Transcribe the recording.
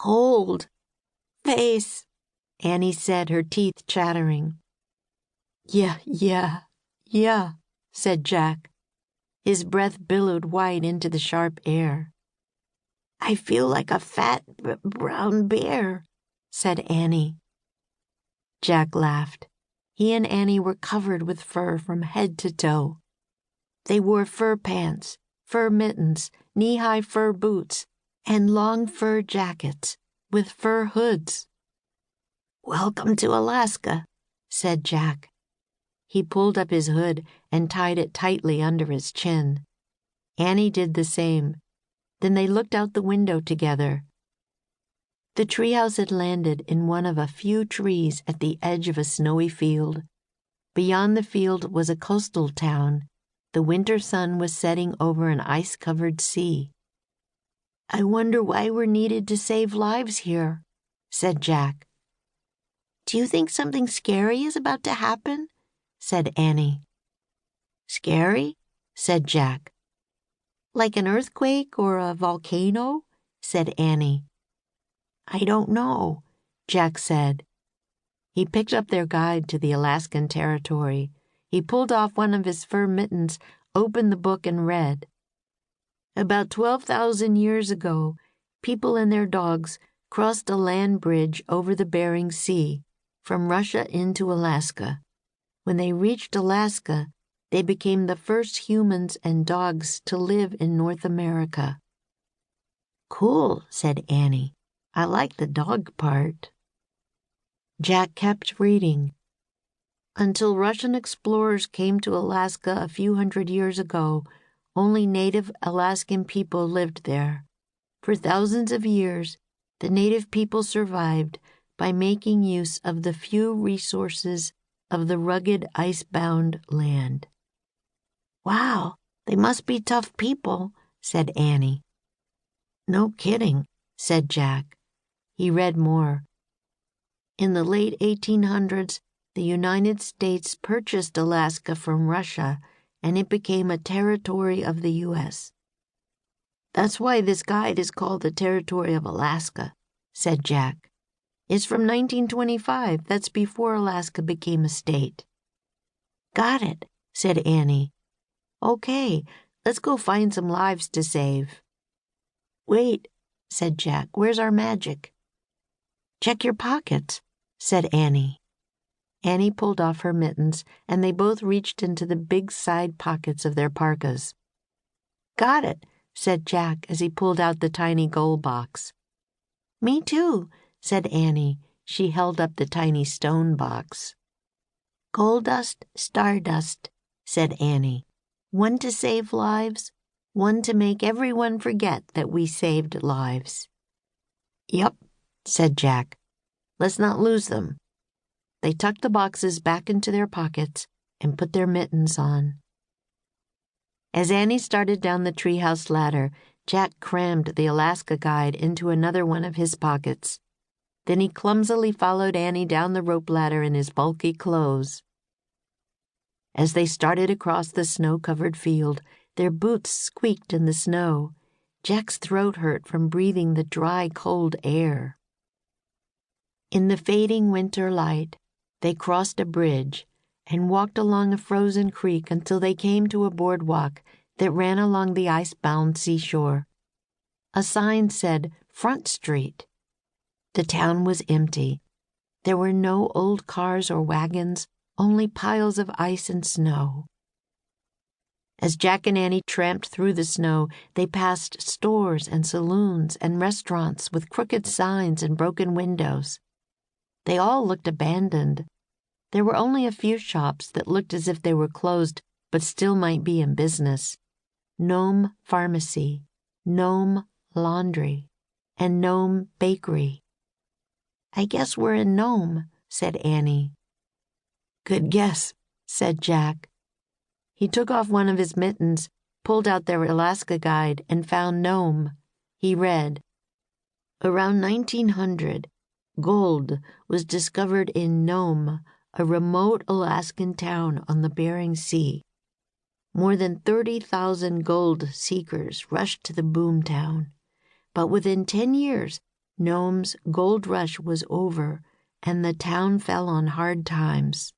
Cold. Face, Annie said, her teeth chattering. Yeah, said Jack. His breath billowed white into the sharp air. I feel like a fat brown bear, said Annie. Jack laughed. He and Annie were covered with fur from head to toe. They wore fur pants, fur mittens, knee-high fur boots, and long fur jackets with fur hoods. Welcome to Alaska, said Jack. He pulled up his hood and tied it tightly under his chin. Annie did the same. Then they looked out the window together. The treehouse had landed in one of a few trees at the edge of a snowy field. Beyond the field was a coastal town. The winter sun was setting over an ice-covered sea. I wonder why we're needed to save lives here, said Jack. Do you think something scary is about to happen? Said Annie. Scary? Said Jack. Like an earthquake or a volcano? Said Annie. I don't know, Jack said. He picked up their guide to the Alaskan Territory. He pulled off one of his fur mittens, opened the book, and read. About 12,000 years ago, people and their dogs crossed a land bridge over the Bering Sea from Russia into Alaska. When they reached Alaska, they became the first humans and dogs to live in North America. Cool, said Annie. I like the dog part. Jack kept reading. Until Russian explorers came to Alaska a few hundred years ago, only native Alaskan people lived there. For thousands of years, the native people survived by making use of the few resources of the rugged, ice-bound land. Wow, they must be tough people, said Annie. No kidding, said Jack. He read more. In the late 1800s, the United States purchased Alaska from Russia, and it became a territory of the U.S. That's why this guide is called the Territory of Alaska, said Jack. It's from 1925. That's before Alaska became a state. Got it, said Annie. Okay, let's go find some lives to save. Wait, said Jack. Where's our magic? Check your pockets, said Annie. Annie pulled off her mittens, and they both reached into the big side pockets of their parkas. Got it, said Jack as he pulled out the tiny gold box. Me too, said Annie. She held up the tiny stone box. Gold dust, stardust, said Annie. One to save lives, one to make everyone forget that we saved lives. Yup, said Jack. Let's not lose them. They tucked the boxes back into their pockets and put their mittens on. As Annie started down the treehouse ladder, Jack crammed the Alaska guide into another one of his pockets. Then he clumsily followed Annie down the rope ladder in his bulky clothes. As they started across the snow-covered field, their boots squeaked in the snow. Jack's throat hurt from breathing the dry, cold air. In the fading winter light, they crossed a bridge and walked along a frozen creek until they came to a boardwalk that ran along the ice-bound seashore. A sign said, Front Street. The town was empty. There were no old cars or wagons, only piles of ice and snow. As Jack and Annie tramped through the snow, they passed stores and saloons and restaurants with crooked signs and broken windows. They all looked abandoned. There were only a few shops that looked as if they were closed but still might be in business. Nome Pharmacy, Nome Laundry, and Nome Bakery. I guess we're in Nome, said Annie. Good guess, said Jack. He took off one of his mittens, pulled out their Alaska guide, and found Nome. He read, Around 1900, gold was discovered in Nome, a remote Alaskan town on the Bering Sea. More than 30,000 gold seekers rushed to the boomtown. But within 10 years, Nome's gold rush was over, and the town fell on hard times.